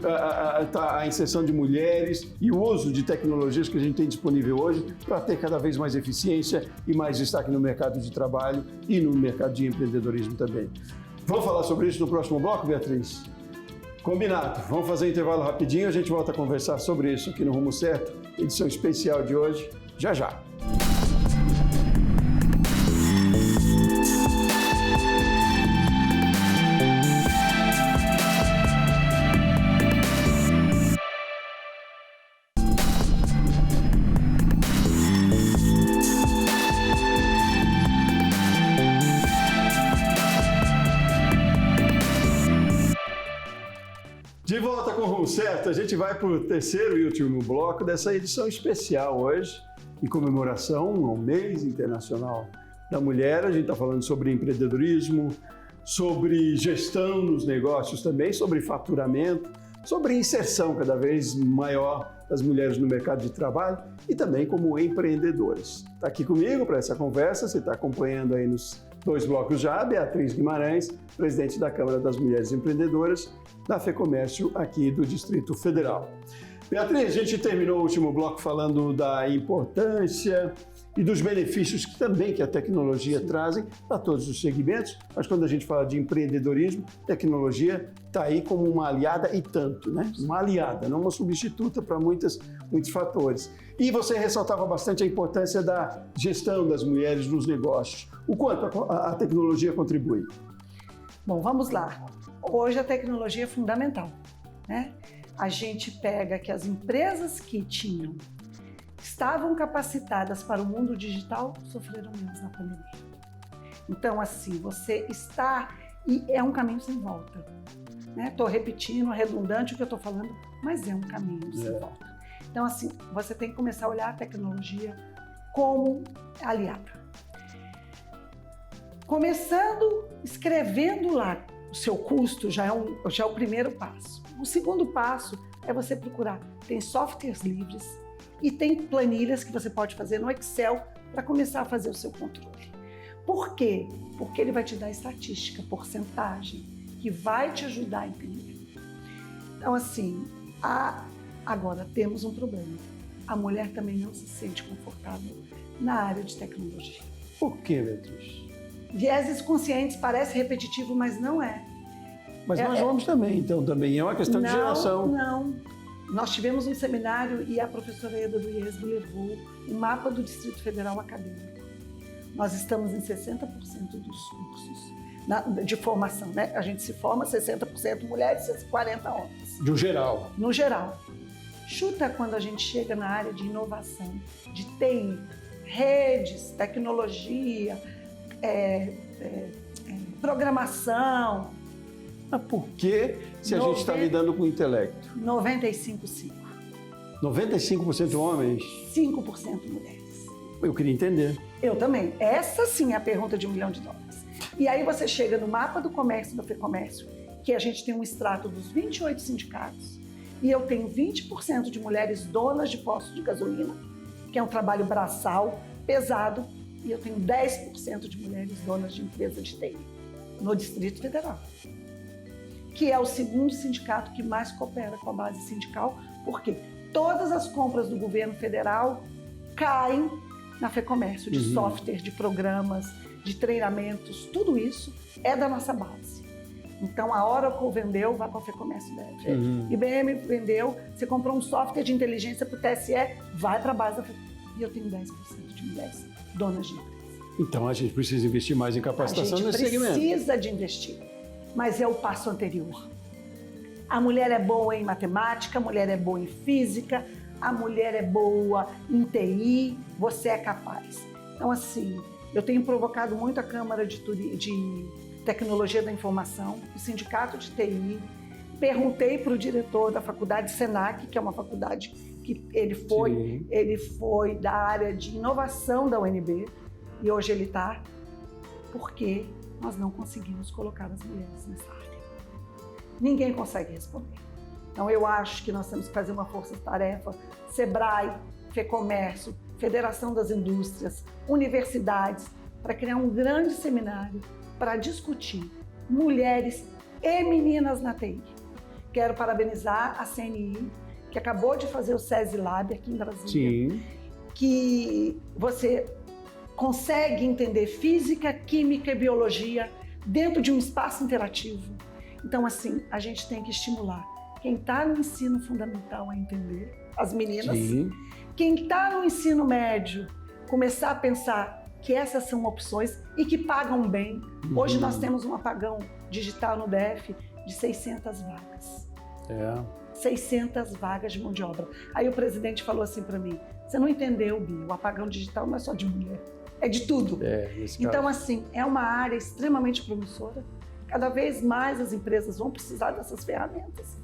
A: a inserção de mulheres e o uso de tecnologias que a gente tem disponível hoje para ter cada vez mais eficiência e mais destaque no mercado de trabalho e no mercado de empreendedorismo também. Vamos falar sobre isso no próximo bloco, Beatriz? Combinado. Vamos fazer um intervalo rapidinho, a gente volta a conversar sobre isso aqui no Rumo Certo, edição especial de hoje, já já. De volta com o Rumo Certo, a gente vai para o terceiro e último bloco dessa edição especial hoje, em comemoração ao Mês Internacional da Mulher. A gente está falando sobre empreendedorismo, sobre gestão nos negócios também, sobre faturamento, sobre inserção cada vez maior das mulheres no mercado de trabalho e também como empreendedoras. Está aqui comigo para essa conversa, você está acompanhando aí nos 2 blocos já, Beatriz Guimarães, presidente da Câmara das Mulheres Empreendedoras, da FEComércio aqui do Distrito Federal. Beatriz, a gente terminou o último bloco falando da importância e dos benefícios que a tecnologia trazem para todos os segmentos, mas quando a gente fala de empreendedorismo, tecnologia está aí como uma aliada e tanto, né? Uma aliada, não uma substituta para muitos fatores. E você ressaltava bastante a importância da gestão das mulheres nos negócios. O quanto a tecnologia contribui?
B: Bom, vamos lá. Hoje a tecnologia é fundamental, né? A gente pega que as empresas que estavam capacitadas para o mundo digital sofreram menos na pandemia. Então, assim, você está... E é um caminho sem volta. Estou repetindo, redundante o que eu estou falando, mas é um caminho sem volta. Então, assim, você tem que começar a olhar a tecnologia como aliada. Começando, escrevendo lá o seu custo já é o primeiro passo. O segundo passo é você procurar. Tem softwares livres e tem planilhas que você pode fazer no Excel para começar a fazer o seu controle. Por quê? Porque ele vai te dar estatística, porcentagem, que vai te ajudar a entender. Então, assim, agora temos um problema. A mulher também não se sente confortável na área de tecnologia.
A: Por quê, Beatriz?
B: Vieses conscientes parece repetitivo, mas não é.
A: Mas nós vamos também, então também é uma questão de geração.
B: Não. Nós tivemos um seminário e a professora Eda do IESB levou o mapa do Distrito Federal acadêmico. Nós estamos em 60% dos cursos de formação, né? A gente se forma 60% mulheres e 40% homens.
A: Do geral.
B: No geral. Chuta quando a gente chega na área de inovação, de TI, redes, tecnologia, programação.
A: Mas por que se a gente está lidando com o intelecto?
B: 95,5%.
A: 95% homens?
B: 5% mulheres.
A: Eu queria entender.
B: Eu também. Essa sim é a pergunta de $1 milhão. E aí você chega no mapa do comércio, da FEComércio, que a gente tem um extrato dos 28 sindicatos, e eu tenho 20% de mulheres donas de postos de gasolina, que é um trabalho braçal, pesado, e eu tenho 10% de mulheres donas de empresa de TI, no Distrito Federal, que é o segundo sindicato que mais coopera com a base sindical, porque todas as compras do governo federal caem na FEComércio, de software, de programas, de treinamentos, tudo isso é da nossa base. Então, a Oracle vendeu, vai para a FEComércio deve. IBM vendeu, você comprou um software de inteligência para o TSE, vai para a base da FEComércio. E eu tenho 10% de mulheres donas de empresa.
A: Então, a gente precisa investir mais em capacitação nesse segmento.
B: A gente precisa de investir, mas é o passo anterior. A mulher é boa em matemática, a mulher é boa em física, a mulher é boa em TI, você é capaz. Então, assim, eu tenho provocado muito a Câmara de Tecnologia da Informação, o Sindicato de TI, perguntei para o diretor da faculdade Senac, que é uma faculdade que ele foi da área de inovação da UNB, e hoje ele está, porque nós não conseguimos colocar as mulheres nessa área. Ninguém consegue responder. Então, eu acho que nós temos que fazer uma força-tarefa, SEBRAE, FEComércio, Federação das Indústrias, universidades, para criar um grande seminário para discutir mulheres e meninas na TI. Quero parabenizar a CNI, que acabou de fazer o SESI Lab aqui em Brasília.
A: Sim.
B: Que você consegue entender física, química e biologia dentro de um espaço interativo. Então, assim, a gente tem que estimular quem está no ensino fundamental a entender, as meninas.
A: Sim.
B: Quem está no ensino médio, começar a pensar que essas são opções e que pagam bem. Hoje nós temos um apagão digital no DF de 600 vagas. 600 vagas de mão de obra. Aí o presidente falou assim para mim, você não entendeu, Bi, o apagão digital não é só de mulher, é de tudo. Então, assim, é uma área extremamente promissora. Cada vez mais as empresas vão precisar dessas ferramentas.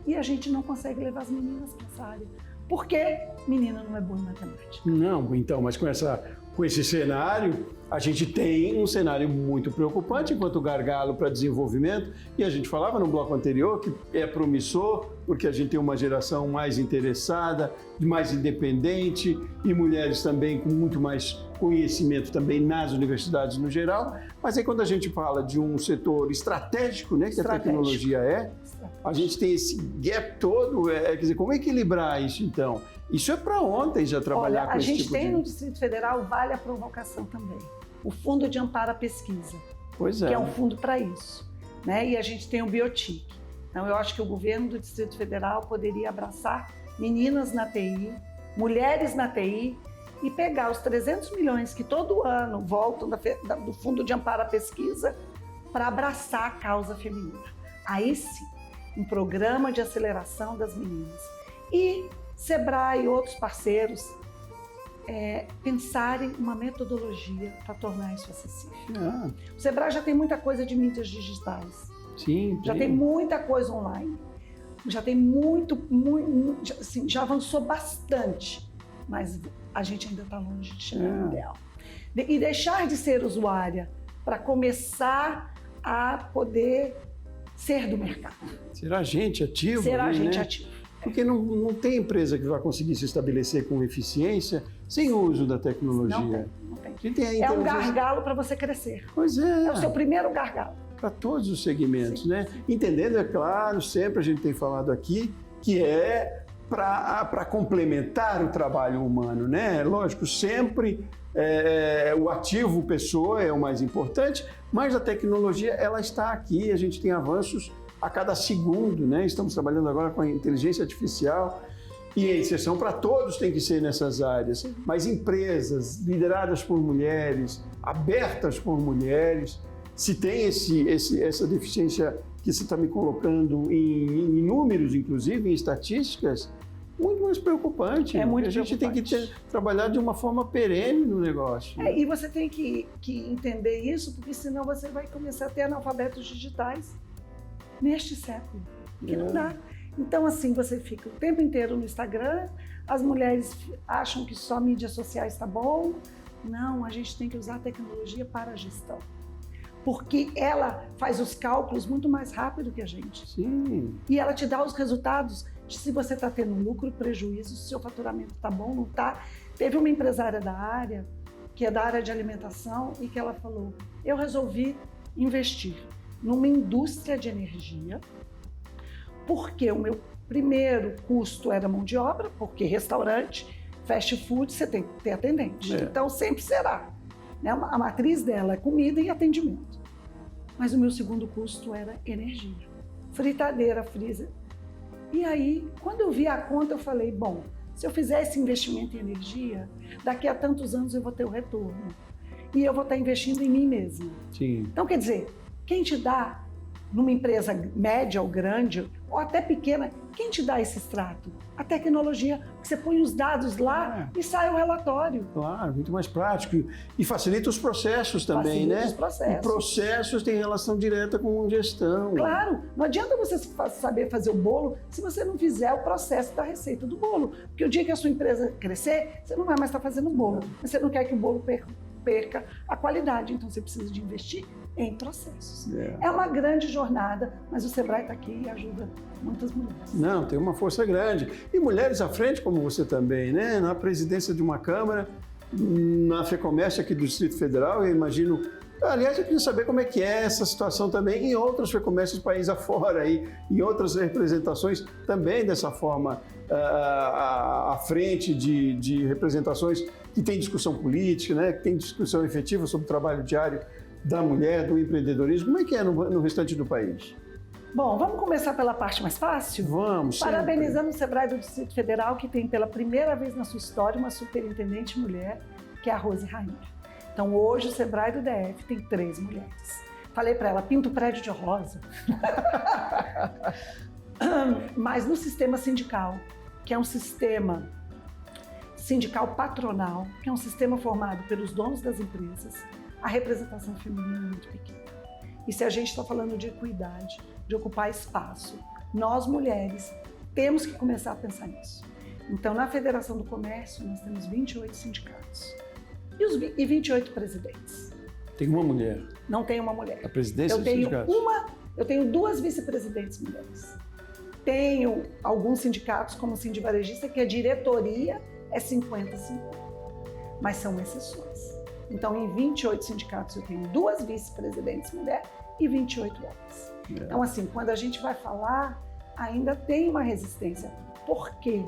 B: E a gente não consegue levar as meninas para essa área. Por quê? Menina não é boa em matemática.
A: Não, então, mas com esse cenário, a gente tem um cenário muito preocupante enquanto gargalo para desenvolvimento. E a gente falava no bloco anterior que é promissor, porque a gente tem uma geração mais interessada, mais independente e mulheres também com muito mais conhecimento também nas universidades no geral. Mas aí quando a gente fala de um setor estratégico, né, que a tecnologia é, a gente tem esse gap todo, quer dizer, como equilibrar isso então? Isso é para ontem já trabalhar com esse tipo de...
B: A gente tem no Distrito Federal, vale a provocação também, o Fundo de Amparo à Pesquisa, que é um fundo para isso, né? E a gente tem o Biotic. Então eu acho que o governo do Distrito Federal poderia abraçar meninas na TI, mulheres na TI, e pegar os 300 milhões que todo ano voltam do Fundo de Amparo à Pesquisa para abraçar a causa feminina. Aí sim, um programa de aceleração das meninas. E Sebrae e outros parceiros pensarem uma metodologia para tornar isso acessível. O Sebrae já tem muita coisa de mídias digitais.
A: Sim,
B: já tem muita coisa online. Já tem assim, já avançou bastante, mas a gente ainda está longe de chegar no ideal. E deixar de ser usuária para começar a poder ser do mercado.
A: Ser agente ativo.
B: Ser agente ativo.
A: Porque não tem empresa que vai conseguir se estabelecer com eficiência sem o uso da tecnologia.
B: Não tem. É um gargalo para você crescer.
A: Pois é.
B: É o seu primeiro gargalo.
A: Para todos os segmentos, né? Entendendo, é claro, sempre a gente tem falado aqui, que é para complementar o trabalho humano, né? Lógico, sempre o ativo pessoa é o mais importante, mas a tecnologia, ela está aqui, a gente tem avanços a cada segundo, né? Estamos trabalhando agora com a inteligência artificial e a inserção para todos tem que ser nessas áreas, mas empresas lideradas por mulheres, abertas por mulheres, se tem essa deficiência que você está me colocando em números, inclusive, em estatísticas, muito mais preocupante.
B: É muito
A: preocupante. A gente tem que trabalhar de uma forma perene no negócio.
B: E você tem que entender isso, porque senão você vai começar a ter analfabetos digitais neste século, que não dá. Então, assim, você fica o tempo inteiro no Instagram, as mulheres acham que só mídias sociais está bom. Não, a gente tem que usar a tecnologia para a gestão. Porque ela faz os cálculos muito mais rápido que a gente.
A: Sim.
B: E ela te dá os resultados de se você está tendo lucro, prejuízo, se o seu faturamento está bom, não está. Teve uma empresária da área, que é da área de alimentação, e que ela falou, eu resolvi investir numa indústria de energia, porque o meu primeiro custo era mão de obra, porque restaurante, fast food, você tem que ter atendente. Então, sempre será. A matriz dela é comida e atendimento. Mas o meu segundo custo era energia. Fritadeira, freezer. E aí, quando eu vi a conta, eu falei, bom, se eu fizer esse investimento em energia, daqui a tantos anos eu vou ter o retorno. E eu vou estar investindo em mim mesma.
A: Sim.
B: Então, quer dizer, quem te dá, numa empresa média ou grande, ou até pequena, quem te dá esse extrato? A tecnologia, que você põe os dados lá e sai o relatório.
A: Claro, muito mais prático. E facilita os processos também, né?
B: Os processos.
A: E processos têm relação direta com gestão.
B: Claro, não adianta você saber fazer o bolo se você não fizer o processo da receita do bolo. Porque o dia que a sua empresa crescer, você não vai mais estar fazendo bolo. Mas você não quer que o bolo perca a qualidade, então você precisa de investir em processos. É uma grande jornada, mas o Sebrae está aqui e ajuda muitas mulheres.
A: Não, tem uma força grande. E mulheres à frente, como você também, né? Na presidência de uma Câmara, na FEComércio aqui do Distrito Federal, eu imagino Aliás, eu queria saber como é que é essa situação também em outros comércios país afora, e em outras representações também dessa forma, à frente de representações que tem discussão política, né? Que tem discussão efetiva sobre o trabalho diário da mulher, do empreendedorismo. Como é que é no restante do país?
B: Bom, vamos começar pela parte mais fácil?
A: Vamos,
B: Parabenizando o Sebrae do Distrito Federal, que tem pela primeira vez na sua história uma superintendente mulher, que é a Rose Rainha. Então, hoje, o Sebrae do DF tem 3 mulheres. Falei para ela, pinta o prédio de rosa. Mas no sistema sindical, que é um sistema sindical patronal, que é um sistema formado pelos donos das empresas, a representação feminina é muito pequena. E se a gente está falando de equidade, de ocupar espaço, nós mulheres temos que começar a pensar nisso. Então, na Federação do Comércio, nós temos 28 sindicatos e 28 presidentes.
A: Tem uma mulher?
B: Não tem uma mulher.
A: A presidência dos sindicatos?
B: Eu tenho 2 vice-presidentes mulheres. Tenho alguns sindicatos, como o Sindivarejista, que a diretoria é 50-50, mas são exceções. Então, em 28 sindicatos, eu tenho 2 vice-presidentes mulheres e 28 homens. Então, assim, quando a gente vai falar, ainda tem uma resistência. Por quê?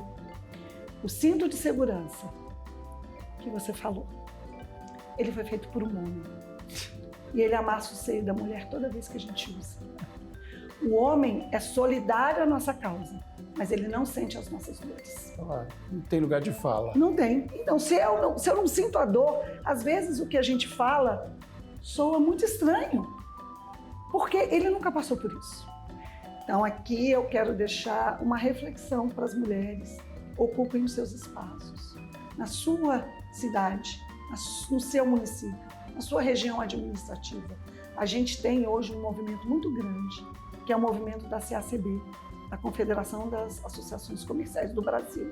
B: O cinto de segurança que você falou, ele foi feito por um homem. E ele amassa o seio da mulher toda vez que a gente usa. O homem é solidário à nossa causa, mas ele não sente as nossas dores.
A: Não tem lugar de fala.
B: Não tem. Então, se eu não sinto a dor, às vezes o que a gente fala soa muito estranho, porque ele nunca passou por isso. Então, aqui eu quero deixar uma reflexão para as mulheres. Ocupem os seus espaços, na sua cidade, no seu município, na sua região administrativa. A gente tem hoje um movimento muito grande, que é o movimento da CACB, da Confederação das Associações Comerciais do Brasil,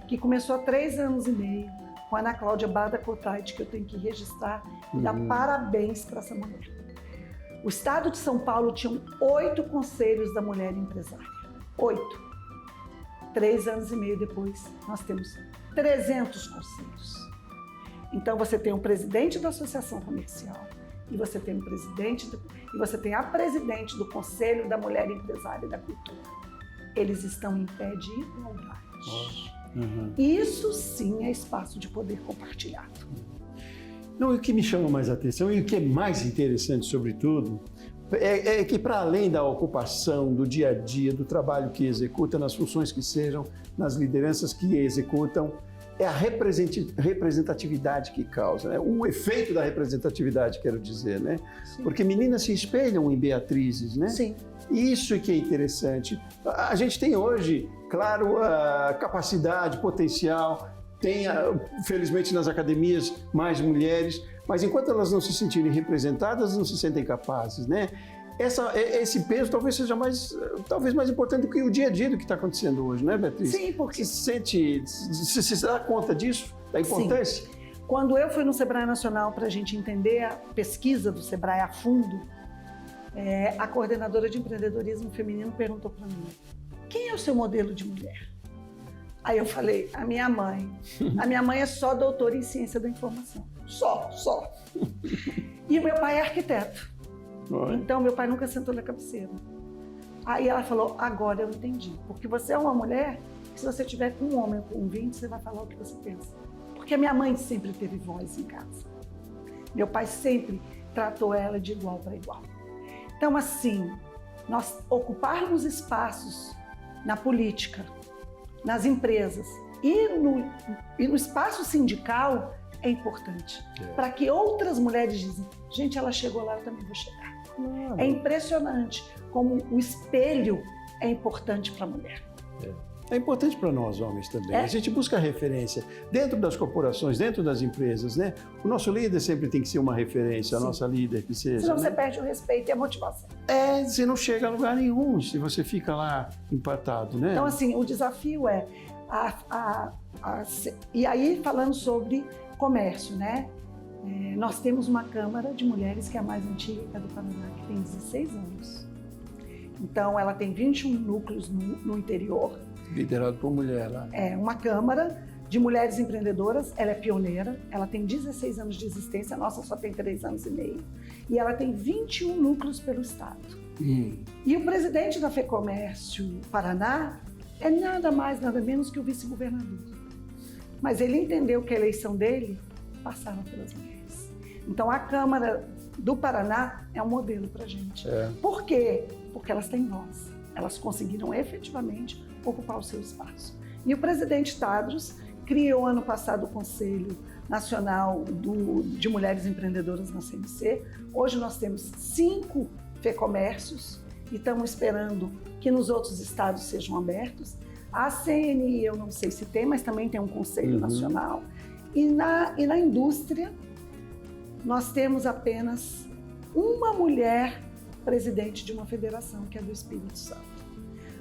B: que começou há 3 anos e meio, com a Ana Cláudia Bada Cotaide, que eu tenho que registrar e dar parabéns para essa mulher. O estado de São Paulo tinha 8 conselhos da mulher empresária. 8. 3 anos e meio depois, nós temos 300 conselhos. Então, você tem um presidente da associação comercial, e você tem e você tem a presidente do Conselho da Mulher Empresária e da Cultura. Eles estão em pé de igualdade. Isso sim é espaço de poder compartilhado.
A: Não, e o que me chama mais a atenção e o que é mais interessante, sobretudo, é que para além da ocupação, do dia a dia, do trabalho que executa, nas funções que sejam, nas lideranças que executam, é a representatividade que causa, né? O efeito da representatividade, quero dizer, né? Sim. Porque meninas se espelham em Beatrizes, né?
B: Sim.
A: Isso é que é interessante. A gente tem hoje, claro, a capacidade, potencial, tem, felizmente, nas academias mais mulheres, mas enquanto elas não se sentirem representadas, não se sentem capazes, né? Esse peso talvez seja mais importante do que o dia a dia do que está acontecendo hoje, né, Beatriz?
B: Sim, porque...
A: Se dá conta disso, da importância?
B: Sim. Quando eu fui no Sebrae Nacional para a gente entender a pesquisa do Sebrae a fundo, a coordenadora de empreendedorismo feminino perguntou para mim, quem é o seu modelo de mulher? Aí eu falei, a minha mãe. A minha mãe é só doutora em ciência da informação. Só. E o meu pai é arquiteto. Então, meu pai nunca sentou na cabeceira. Aí ela falou, agora eu entendi. Porque você é uma mulher que se você tiver com um homem com 20, você vai falar o que você pensa. Porque a minha mãe sempre teve voz em casa. Meu pai sempre tratou ela de igual para igual. Então, assim, nós ocuparmos espaços na política, nas empresas e no espaço sindical é importante. Para que outras mulheres dizem, gente, ela chegou lá, eu também vou chegar. É impressionante como o espelho é importante para a mulher.
A: É importante para nós, homens, também. A gente busca referência dentro das corporações, dentro das empresas, né? O nosso líder sempre tem que ser uma referência, a nossa líder que seja.
B: Senão você perde o respeito e a motivação.
A: Você não chega a lugar nenhum se você fica lá empatado, né?
B: Então, assim, o desafio é... E aí, falando sobre comércio, né? Nós temos uma Câmara de Mulheres que é a mais antiga, que é do Paraná, que tem 16 anos. Então, ela tem 21 núcleos no interior.
A: Liderado por mulher lá.
B: Uma Câmara de mulheres empreendedoras. Ela é pioneira, ela tem 16 anos de existência, a nossa só tem 3 anos e meio, e ela tem 21 núcleos pelo estado. E o presidente da FEComércio Paraná é nada mais, nada menos que o vice-governador. Mas ele entendeu que a eleição dele passava pelas mulheres. Então a Câmara do Paraná é um modelo para a gente. Por quê? Porque elas têm voz. Elas conseguiram efetivamente ocupar o seu espaço. E o presidente Tadros criou ano passado o Conselho Nacional de Mulheres Empreendedoras na CMC. Hoje nós temos 5 FEComércios e estamos esperando que nos outros estados sejam abertos. A CNI eu não sei se tem, mas também tem um Conselho Nacional. E na indústria nós temos apenas uma mulher presidente de uma federação, que é do Espírito Santo.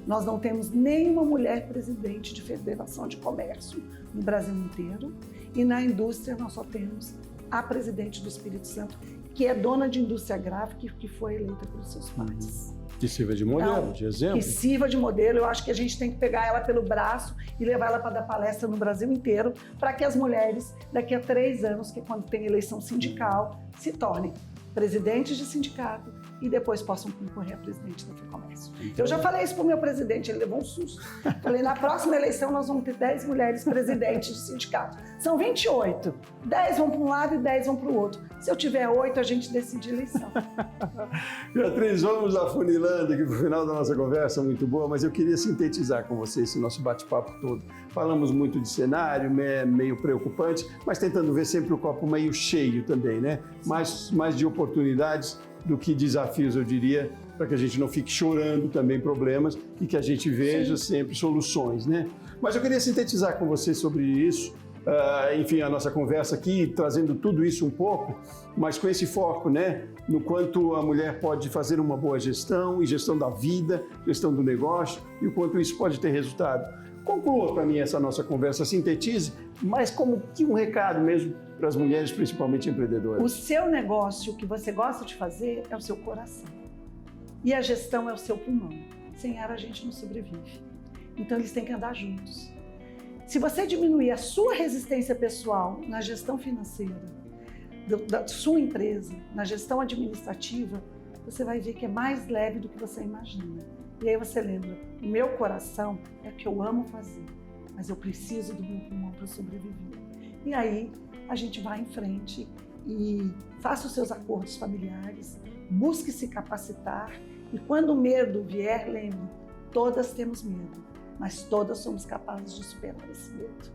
B: Nós não temos nenhuma mulher presidente de federação de comércio no Brasil inteiro. E na indústria nós só temos a presidente do Espírito Santo, que é dona de indústria gráfica, que foi eleita pelos seus pais.
A: Que sirva de modelo, então, de exemplo.
B: Que sirva de modelo. Eu acho que a gente tem que pegar ela pelo braço e levar ela para dar palestra no Brasil inteiro, para que as mulheres, daqui a 3 anos, que é quando tem eleição sindical, se tornem presidentes de sindicato e depois possam concorrer a presidente da FEComércio. Então, eu já falei isso para o meu presidente, ele levou um susto. Falei, na próxima eleição nós vamos ter 10 mulheres presidentes de sindicato. São 28. 10 vão para um lado e 10 vão para o outro. Se eu tiver 8, a gente decide a eleição.
A: Beatriz, vamos afunilando aqui para o final da nossa conversa, muito boa, mas eu queria sintetizar com você esse nosso bate-papo todo. Falamos muito de cenário, meio preocupante, mas tentando ver sempre o copo meio cheio também, né? Mais de oportunidades do que desafios, eu diria, para que a gente não fique chorando também problemas e que a gente veja sempre soluções, né? Mas eu queria sintetizar com você sobre isso, enfim, a nossa conversa aqui, trazendo tudo isso um pouco, mas com esse foco, né, no quanto a mulher pode fazer uma boa gestão, e gestão da vida, gestão do negócio, e o quanto isso pode ter resultado. Conclua para mim essa nossa conversa, sintetize, mas como que um recado mesmo para as mulheres, principalmente empreendedoras.
B: O seu negócio, o que você gosta de fazer, é o seu coração. E a gestão é o seu pulmão. Sem ar a gente não sobrevive. Então eles têm que andar juntos. Se você diminuir a sua resistência pessoal na gestão financeira da sua empresa, na gestão administrativa, você vai ver que é mais leve do que você imagina. E aí você lembra, o meu coração é o que eu amo fazer, mas eu preciso do meu pulmão para sobreviver. E aí a gente vai em frente e faça os seus acordos familiares, busque se capacitar e quando o medo vier, lembre, todas temos medo, mas todas somos capazes de superar esse medo.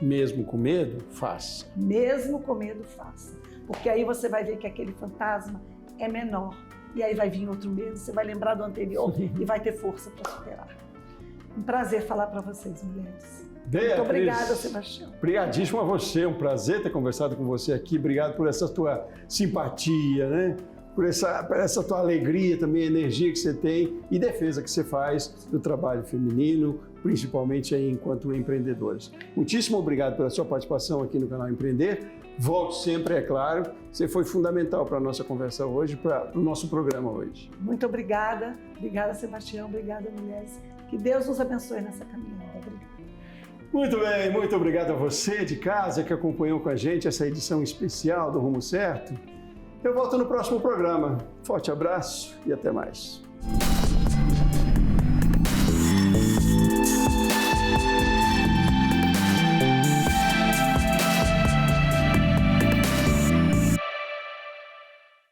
A: Mesmo com medo, faça.
B: Mesmo com medo, faça. Porque aí você vai ver que aquele fantasma é menor. E aí vai vir outro medo, você vai lembrar do anterior e vai ter força para superar. Um prazer falar para vocês, mulheres.
A: Beatriz,
B: muito obrigada, Sebastião.
A: Obrigadíssimo a você, um prazer ter conversado com você aqui. Obrigado por essa tua simpatia, né? Por essa tua alegria também, energia que você tem e defesa que você faz do trabalho feminino, principalmente aí enquanto empreendedoras. Muitíssimo obrigado pela sua participação aqui no canal Empreender. Volte sempre, é claro. Você foi fundamental para a nossa conversa hoje, para o nosso programa hoje.
B: Muito obrigada. Obrigada, Sebastião. Obrigada, mulheres. Que Deus nos abençoe nessa caminhada. Obrigada.
A: Muito bem, muito obrigado a você de casa que acompanhou com a gente essa edição especial do Rumo Certo. Eu volto no próximo programa. Forte abraço e até mais.